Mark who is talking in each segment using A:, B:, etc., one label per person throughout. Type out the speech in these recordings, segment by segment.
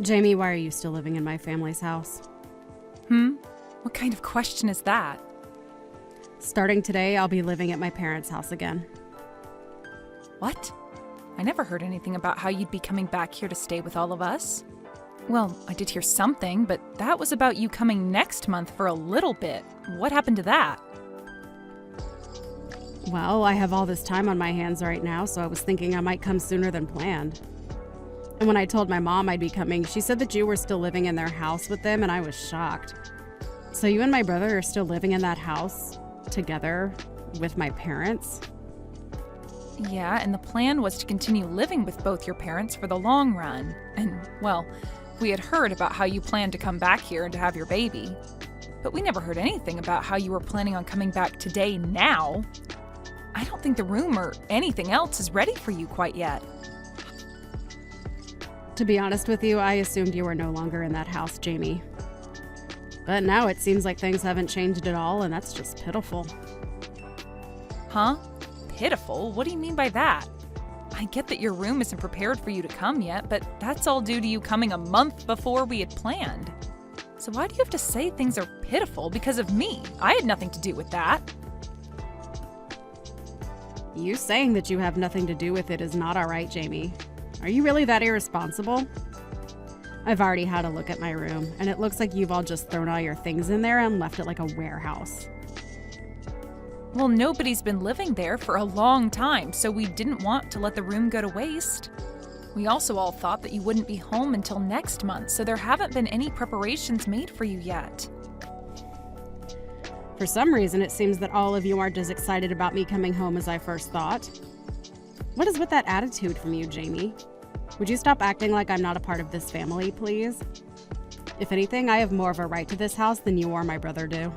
A: Jamie, why are you still living in my family's house?
B: What kind of question is that?
A: Starting today, I'll be living at my parents' house again.
B: What? I never heard anything about how you'd be coming back here to stay with all of us. Well, I did hear something, but that was about you coming next month for a little bit. What happened to that?
A: Well, I have all this time on my hands right now, so I was thinking I might come sooner than planned. And when I told my mom I'd be coming, she said that you were still living in their house with them, and I was shocked. So you and my brother are still living in that house together with my parents?
B: Yeah, and the plan was to continue living with both your parents for the long run. And, well, we had heard about how you planned to come back here and to have your baby. But we never heard anything about how you were planning on coming back today now. I don't think the room or anything else is ready for you quite yet.
A: To be honest with you, I assumed you were no longer in that house, Jamie. But now it seems like things haven't changed at all, and that's just pitiful.
B: Huh? Pitiful? What do you mean by that? I get that your room isn't prepared for you to come yet, but that's all due to you coming a month before we had planned. So why do you have to say things are pitiful because of me? I had nothing to do with that.
A: You saying that you have nothing to do with it is not all right, Jamie. Are you really that irresponsible? I've already had a look at my room, and it looks like you've all just thrown all your things in there and left it like a warehouse.
B: Well, nobody's been living there for a long time, so we didn't want to let the room go to waste. We also all thought that you wouldn't be home until next month, so there haven't been any preparations made for you yet.
A: For some reason, it seems that all of you aren't as excited about me coming home as I first thought. What is with that attitude from you, Jamie? Would you stop acting like I'm not a part of this family, please? If anything, I have more of a right to this house than you or my brother do.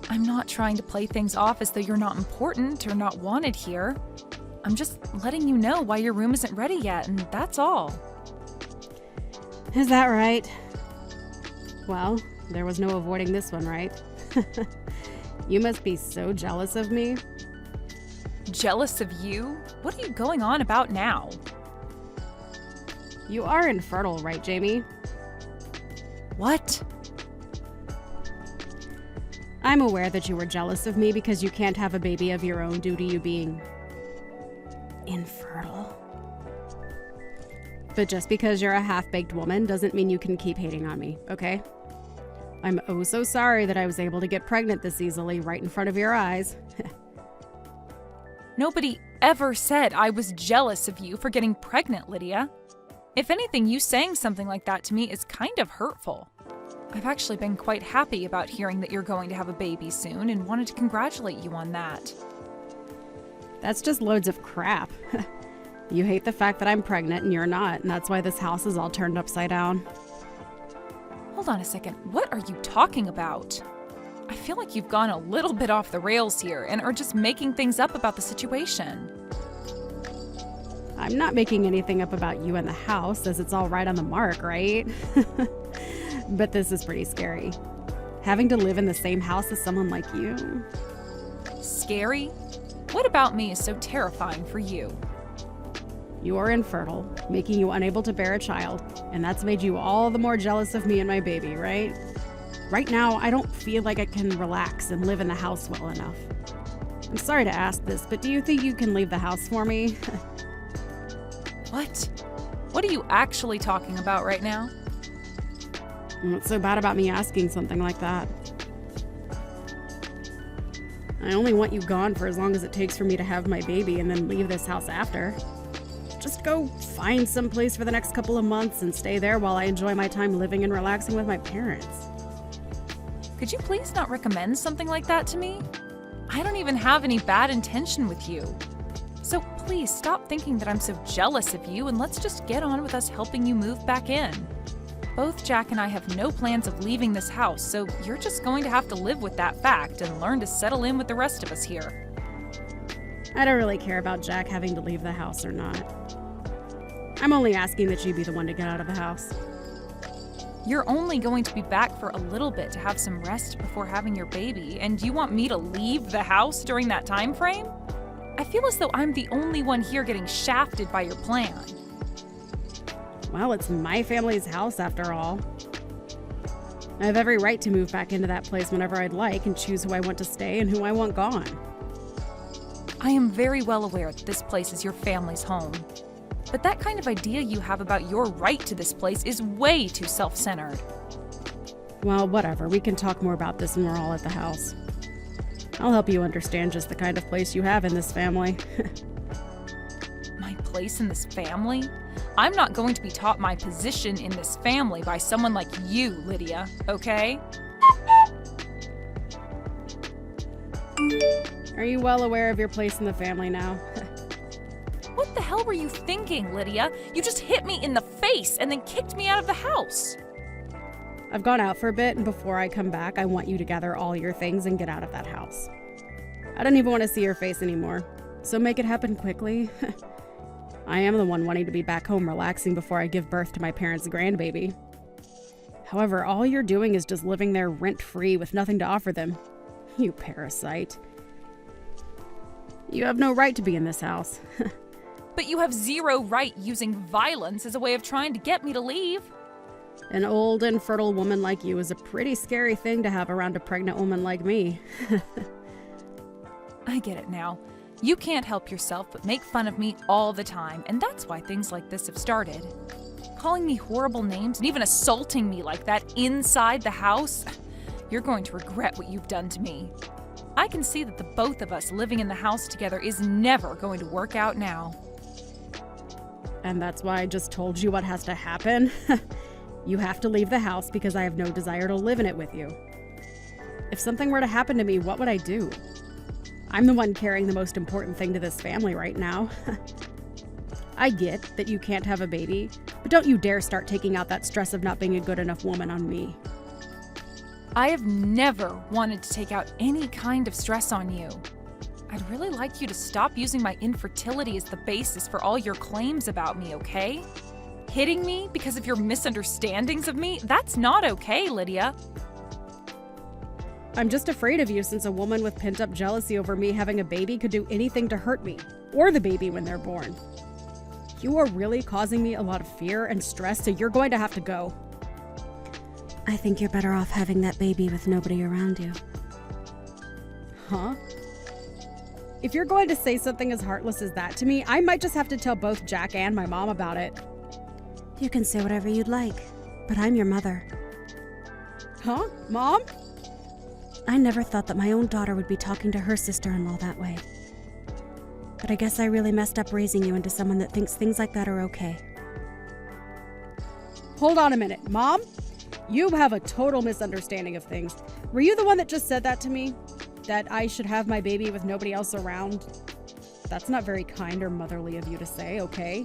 B: I'm not trying to play things off as though you're not important or not wanted here. I'm just letting you know why your room isn't ready yet, and that's all.
A: Is that right? Well, there was no avoiding this one, right? You must be so jealous of me.
B: Jealous of you? What are you going on about now?
A: You are infertile, right, Jamie?
B: What?
A: I'm aware that you were jealous of me because you can't have a baby of your own due to you being infertile. But just because you're a half-baked woman doesn't mean you can keep hating on me, okay? I'm oh so sorry that I was able to get pregnant this easily right in front of your eyes.
B: Nobody ever said I was jealous of you for getting pregnant, Lydia. If anything, you saying something like that to me is kind of hurtful. I've actually been quite happy about hearing that you're going to have a baby soon and wanted to congratulate you on that.
A: That's just loads of crap. You hate the fact that I'm pregnant and you're not, and that's why this house is all turned upside down.
B: Hold on a second. What are you talking about? I feel like you've gone a little bit off the rails here and are just making things up about the situation.
A: I'm not making anything up about you and the house, as it's all right on the mark, right? But this is pretty scary. Having to live in the same house as someone like you.
B: Scary? What about me is so terrifying for you?
A: You are infertile, making you unable to bear a child, and that's made you all the more jealous of me and my baby, right? Right now, I don't feel like I can relax and live in the house well enough. I'm sorry to ask this, but do you think you can leave the house for me?
B: What? What are you actually talking about right now?
A: What's so bad about me asking something like that? I only want you gone for as long as it takes for me to have my baby and then leave this house after. Just go find some place for the next couple of months and stay there while I enjoy my time living and relaxing with my parents.
B: Could you please not recommend something like that to me? I don't even have any bad intention with you. So please stop thinking that I'm so jealous of you and let's just get on with us helping you move back in. Both Jack and I have no plans of leaving this house, so you're just going to have to live with that fact and learn to settle in with the rest of us here.
A: I don't really care about Jack having to leave the house or not. I'm only asking that you be the one to get out of the house.
B: You're only going to be back for a little bit to have some rest before having your baby, and you want me to leave the house during that time frame? I feel as though I'm the only one here getting shafted by your plan.
A: Well, it's my family's house after all. I have every right to move back into that place whenever I'd like and choose who I want to stay and who I want gone.
B: I am very well aware that this place is your family's home. But that kind of idea you have about your right to this place is way too self-centered.
A: Well, whatever. We can talk more about this when we're all at the house. I'll help you understand just the kind of place you have in this family.
B: My place in this family? I'm not going to be taught my position in this family by someone like you, Lydia, okay?
A: Are you well aware of your place in the family now?
B: What the hell were you thinking, Lydia? You just hit me in the face and then kicked me out of the house.
A: I've gone out for a bit, and before I come back, I want you to gather all your things and get out of that house. I don't even want to see your face anymore, so make it happen quickly. I am the one wanting to be back home relaxing before I give birth to my parents' grandbaby. However, all you're doing is just living there rent-free with nothing to offer them. You parasite. You have no right to be in this house.
B: But you have zero right using violence as a way of trying to get me to leave.
A: An old, infertile woman like you is a pretty scary thing to have around a pregnant woman like me.
B: I get it now. You can't help yourself but make fun of me all the time, and that's why things like this have started. Calling me horrible names and even assaulting me like that inside the house? You're going to regret what you've done to me. I can see that the both of us living in the house together is never going to work out now.
A: And that's why I just told you what has to happen? You have to leave the house because I have no desire to live in it with you. If something were to happen to me, what would I do? I'm the one carrying the most important thing to this family right now. I get that you can't have a baby, but don't you dare start taking out that stress of not being a good enough woman on me.
B: I have never wanted to take out any kind of stress on you. I'd really like you to stop using my infertility as the basis for all your claims about me, okay? Hitting me because of your misunderstandings of me? That's not okay, Lydia.
A: I'm just afraid of you since a woman with pent-up jealousy over me having a baby could do anything to hurt me, or the baby when they're born. You are really causing me a lot of fear and stress, so you're going to have to go.
C: I think you're better off having that baby with nobody around you.
A: Huh? If you're going to say something as heartless as that to me, I might just have to tell both Jack and my mom about it.
C: You can say whatever you'd like, but I'm your mother.
A: Huh? Mom?
C: I never thought that my own daughter would be talking to her sister-in-law that way. But I guess I really messed up raising you into someone that thinks things like that are okay.
A: Hold on a minute. Mom? You have a total misunderstanding of things. Were you the one that just said that to me? That I should have my baby with nobody else around? That's not very kind or motherly of you to say, okay?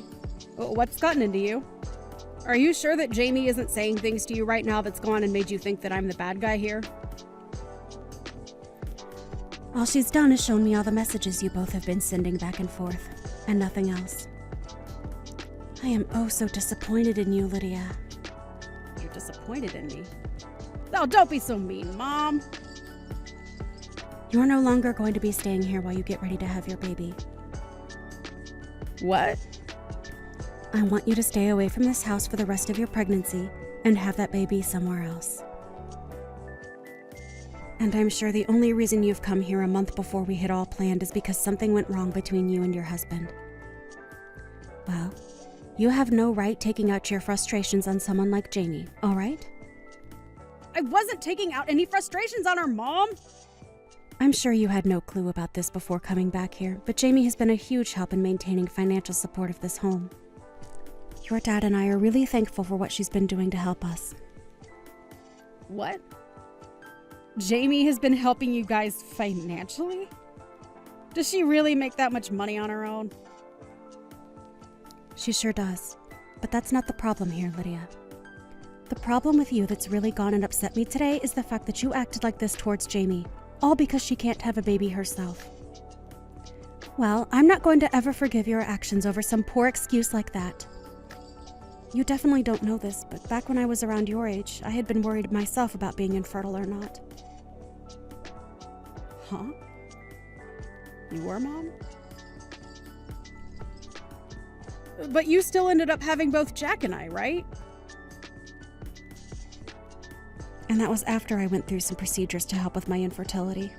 A: What's gotten into you? Are you sure that Jamie isn't saying things to you right now that's gone and made you think that I'm the bad guy here?
C: All she's done is shown me all the messages you both have been sending back and forth, and nothing else. I am oh so disappointed in you, Lydia.
A: You're disappointed in me? Oh, don't be so mean, Mom.
C: You're no longer going to be staying here while you get ready to have your baby.
A: What?
C: I want you to stay away from this house for the rest of your pregnancy and have that baby somewhere else. And I'm sure the only reason you've come here a month before we had all planned is because something went wrong between you and your husband. Well, you have no right taking out your frustrations on someone like Jamie, all right?
A: I wasn't taking out any frustrations on her, Mom.
C: I'm sure you had no clue about this before coming back here, but Jamie has been a huge help in maintaining financial support of this home. Your dad and I are really thankful for what she's been doing to help us.
A: What? Jamie has been helping you guys financially? Does she really make that much money on her own?
C: She sure does. But that's not the problem here, Lydia. The problem with you that's really gone and upset me today is the fact that you acted like this towards Jamie, all because she can't have a baby herself. Well, I'm not going to ever forgive your actions over some poor excuse like that. You definitely don't know this, but back when I was around your age, I had been worried myself about being infertile or not.
A: Huh? You were, Mom? But you still ended up having both Jack and I, right?
C: And that was after I went through some procedures to help with my infertility.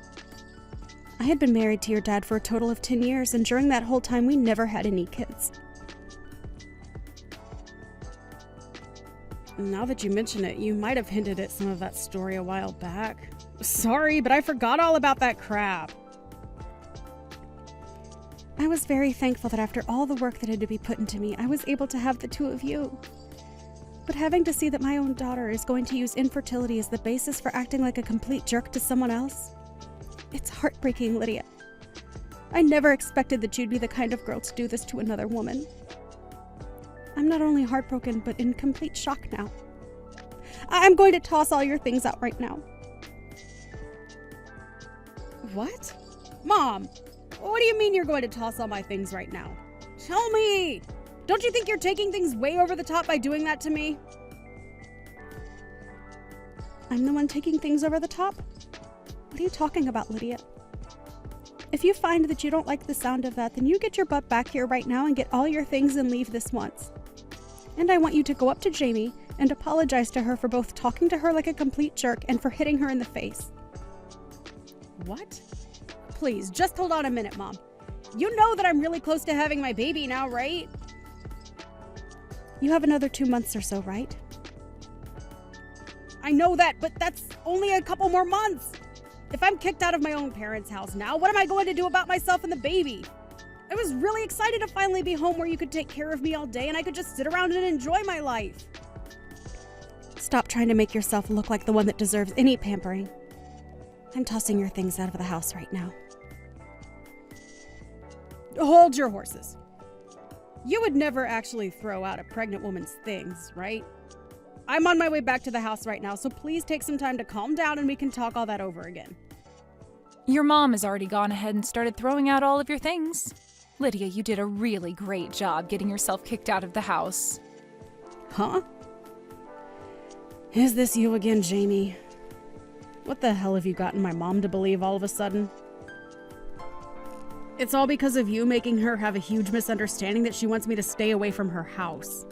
C: I had been married to your dad for a total of 10 years, and during that whole time, we never had any kids.
A: Now that you mention it, you might have hinted at some of that story a while back. Sorry, but I forgot all about that crap.
C: I was very thankful that after all the work that had to be put into me, I was able to have the two of you. But having to see that my own daughter is going to use infertility as the basis for acting like a complete jerk to someone else, it's heartbreaking, Lydia. I never expected that you'd be the kind of girl to do this to another woman. I'm not only heartbroken, but in complete shock now. I'm going to toss all your things out right now.
A: What? Mom, what do you mean you're going to toss all my things right now? Tell me! Don't you think you're taking things way over the top by doing that to me?
C: I'm the one taking things over the top? What are you talking about, Lydia? If you find that you don't like the sound of that, then you get your butt back here right now and get all your things and leave this once. And I want you to go up to Jamie and apologize to her for both talking to her like a complete jerk and for hitting her in the face.
A: What? Please, just hold on a minute, Mom. You know that I'm really close to having my baby now, right?
C: You have another 2 months or so, right?
A: I know that, but that's only a couple more months. If I'm kicked out of my own parents' house now, what am I going to do about myself and the baby? I was really excited to finally be home where you could take care of me all day and I could just sit around and enjoy my life.
C: Stop trying to make yourself look like the one that deserves any pampering. I'm tossing your things out of the house right now.
A: Hold your horses. You would never actually throw out a pregnant woman's things, right? I'm on my way back to the house right now, so please take some time to calm down and we can talk all that over again.
B: Your mom has already gone ahead and started throwing out all of your things. Lydia, you did a really great job getting yourself kicked out of the house.
A: Huh? Is this you again, Jamie? What the hell have you gotten my mom to believe all of a sudden? It's all because of you making her have a huge misunderstanding that she wants me to stay away from her house.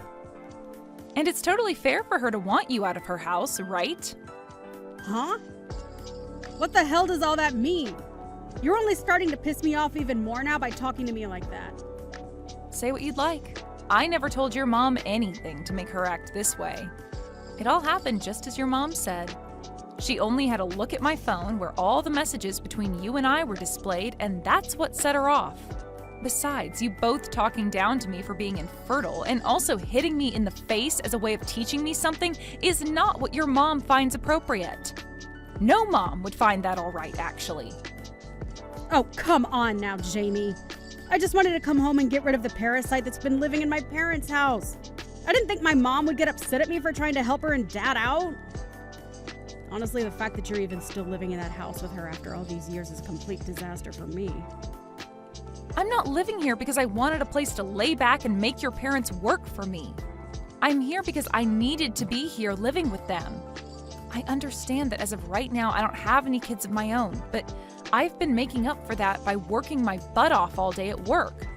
B: And it's totally fair for her to want you out of her house, right?
A: Huh? What the hell does all that mean? You're only starting to piss me off even more now by talking to me like that.
B: Say what you'd like. I never told your mom anything to make her act this way. It all happened just as your mom said. She only had a look at my phone where all the messages between you and I were displayed, and that's what set her off. Besides, you both talking down to me for being infertile and also hitting me in the face as a way of teaching me something is not what your mom finds appropriate. No mom would find that all right, actually.
A: Oh, come on now, Jamie. I just wanted to come home and get rid of the parasite that's been living in my parents' house. I didn't think my mom would get upset at me for trying to help her and Dad out. Honestly, the fact that you're even still living in that house with her after all these years is a complete disaster for me.
B: I'm not living here because I wanted a place to lay back and make your parents work for me. I'm here because I needed to be here living with them. I understand that as of right now, I don't have any kids of my own, but I've been making up for that by working my butt off all day at work,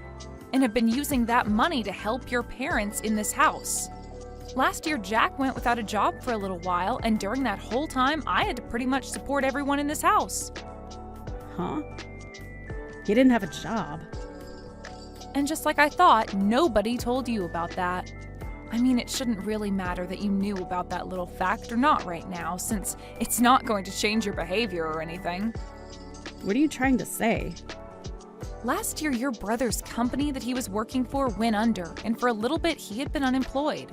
B: and have been using that money to help your parents in this house. Last year, Jack went without a job for a little while, and during that whole time, I had to pretty much support everyone in this house.
A: Huh? He didn't have a job.
B: And just like I thought, nobody told you about that. I mean, it shouldn't really matter that you knew about that little fact or not right now, since it's not going to change your behavior or anything.
A: What are you trying to say?
B: Last year, your brother's company that he was working for went under, and for a little bit, he had been unemployed.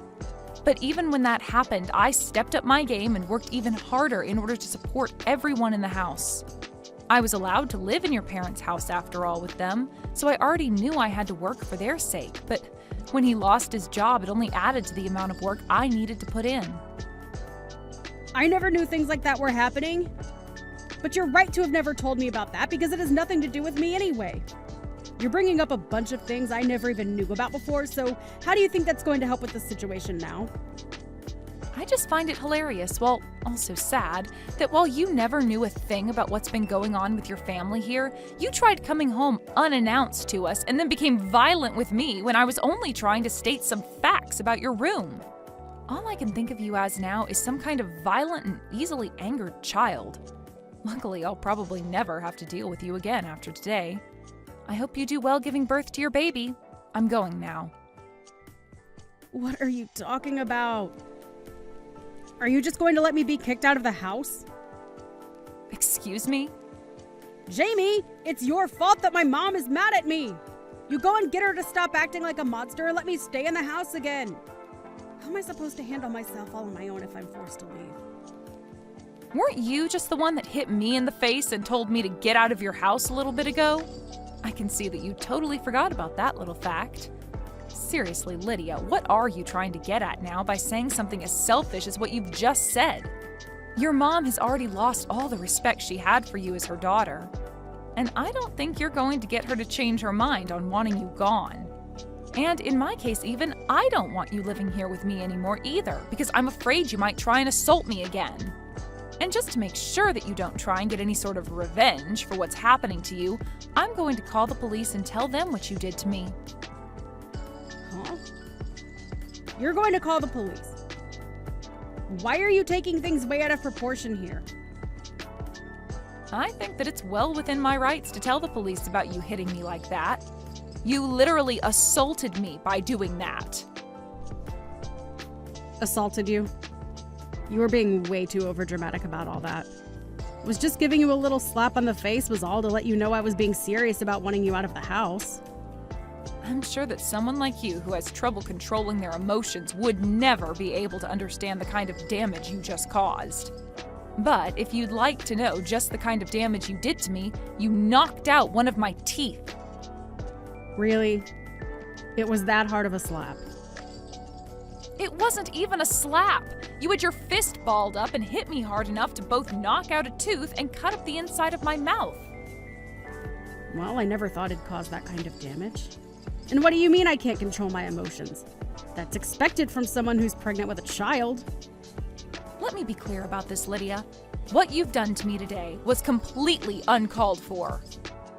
B: But even when that happened, I stepped up my game and worked even harder in order to support everyone in the house. I was allowed to live in your parents' house after all with them, so I already knew I had to work for their sake, but when he lost his job, it only added to the amount of work I needed to put in.
A: I never knew things like that were happening. But you're right to have never told me about that because it has nothing to do with me anyway. You're bringing up a bunch of things I never even knew about before, so how do you think that's going to help with the situation now?
B: I just find it hilarious, well, also sad, that while you never knew a thing about what's been going on with your family here, you tried coming home unannounced to us and then became violent with me when I was only trying to state some facts about your room. All I can think of you as now is some kind of violent and easily angered child. Luckily, I'll probably never have to deal with you again after today. I hope you do well giving birth to your baby. I'm going now.
A: What are you talking about? Are you just going to let me be kicked out of the house?
B: Excuse me?
A: Jamie, it's your fault that my mom is mad at me. You go and get her to stop acting like a monster and let me stay in the house again. How am I supposed to handle myself all on my own if I'm forced to leave?
B: Weren't you just the one that hit me in the face and told me to get out of your house a little bit ago? I can see that you totally forgot about that little fact. Seriously, Lydia, what are you trying to get at now by saying something as selfish as what you've just said? Your mom has already lost all the respect she had for you as her daughter. And I don't think you're going to get her to change her mind on wanting you gone. And in my case even, I don't want you living here with me anymore either, because I'm afraid you might try and assault me again. And just to make sure that you don't try and get any sort of revenge for what's happening to you, I'm going to call the police and tell them what you did to me.
A: Huh? You're going to call the police? Why are you taking things way out of proportion here?
B: I think that it's well within my rights to tell the police about you hitting me like that. You literally assaulted me by doing that.
A: Assaulted you? You were being way too overdramatic about all that. Was just giving you a little slap on the face was all to let you know I was being serious about wanting you out of the house.
B: I'm sure that someone like you who has trouble controlling their emotions would never be able to understand the kind of damage you just caused. But if you'd like to know just the kind of damage you did to me, you knocked out one of my teeth.
A: Really? It was that hard of a slap?
B: It wasn't even a slap. You had your fist balled up and hit me hard enough to both knock out a tooth and cut up the inside of my mouth.
A: Well, I never thought it'd cause that kind of damage. And what do you mean I can't control my emotions? That's expected from someone who's pregnant with a child.
B: Let me be clear about this, Lydia. What you've done to me today was completely uncalled for.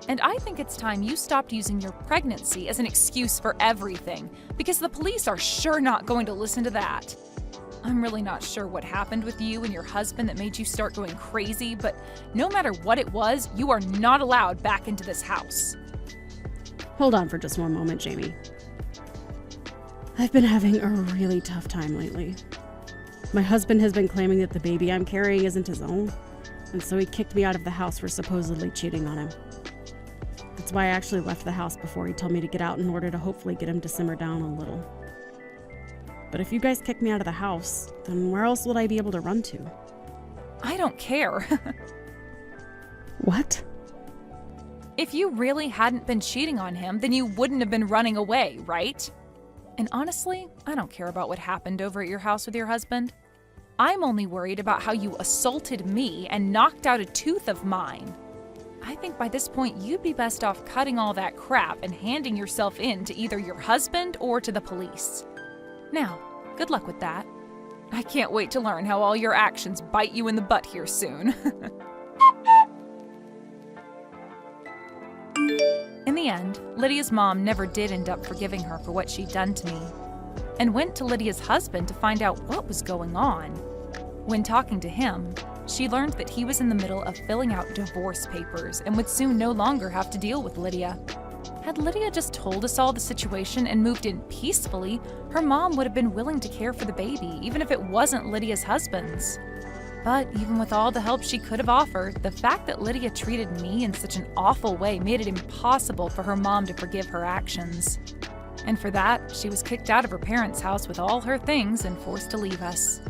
B: And I think it's time you stopped using your pregnancy as an excuse for everything, because the police are sure not going to listen to that. I'm really not sure what happened with you and your husband that made you start going crazy, but no matter what it was, you are not allowed back into this house.
A: Hold on for just one moment, Jamie. I've been having a really tough time lately. My husband has been claiming that the baby I'm carrying isn't his own, and so he kicked me out of the house for supposedly cheating on him. That's why I actually left the house before he told me to get out in order to hopefully get him to simmer down a little. But if you guys kick me out of the house, then where else would I be able to run to?
B: I don't care.
A: What?
B: If you really hadn't been cheating on him, then you wouldn't have been running away, right? And honestly, I don't care about what happened over at your house with your husband. I'm only worried about how you assaulted me and knocked out a tooth of mine. I think by this point you'd be best off cutting all that crap and handing yourself in to either your husband or to the police. Now, good luck with that. I can't wait to learn how all your actions bite you in the butt here soon. In the end, Lydia's mom never did end up forgiving her for what she'd done to me, and went to Lydia's husband to find out what was going on. When talking to him, she learned that he was in the middle of filling out divorce papers and would soon no longer have to deal with Lydia. Had Lydia just told us all the situation and moved in peacefully, her mom would have been willing to care for the baby, even if it wasn't Lydia's husband's. But even with all the help she could have offered, the fact that Lydia treated me in such an awful way made it impossible for her mom to forgive her actions. And for that, she was kicked out of her parents' house with all her things and forced to leave us.